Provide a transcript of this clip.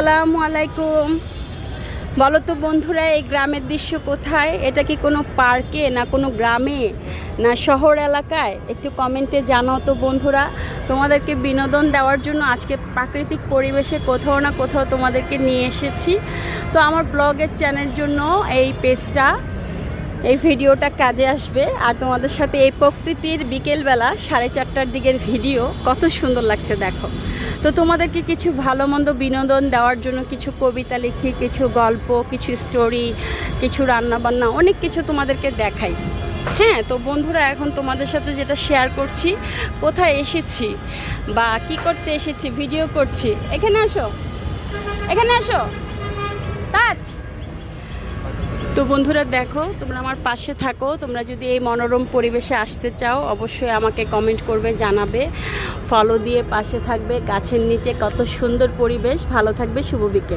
আসসালামু আলাইকুম। বলো তো বন্ধুরা, এই গ্রামের দৃশ্য কোথায়? এটা কি কোনো পার্কে, না কোনো গ্রামে, না শহর এলাকায়? একটু কমেন্টে জানাও তো বন্ধুরা। তোমাদেরকে বিনোদন দেওয়ার জন্য আজকে প্রাকৃতিক পরিবেশে কোথাও না কোথাও তোমাদেরকে নিয়ে এসেছি। তো আমার ব্লগের চ্যানেলের জন্য এই পেজটা, এই ভিডিওটা কাজে আসবে। আর তোমাদের সাথে এই প্রকৃতির বিকেলবেলা 4:30টার দিকের ভিডিও কত সুন্দর লাগছে দেখো। তো তোমাদেরকে কিছু ভালো মন্দ বিনোদন দেওয়ার জন্য কিছু কবিতা লিখি, কিছু গল্প, কিছু স্টোরি, কিছু রান্নাবান্না, অনেক কিছু তোমাদেরকে দেখাই। হ্যাঁ, তো বন্ধুরা এখন তোমাদের সাথে যেটা শেয়ার করছি, কোথায় এসেছি বা কি করতে এসেছি, ভিডিও করছি। এখানে আসো, এখানে আসো তাজ। তো বন্ধুরা দেখো, তোমরা আমার পাশে থাকো। তোমরা যদি এই মনোরম পরিবেশে আসতে চাও অবশ্যই আমাকে কমেন্ট করবে, জানাবে, ফলো দিয়ে পাশে থাকবে। গাছের নিচে কত সুন্দর পরিবেশ। ভালো থাকবে, শুভ বিকেল।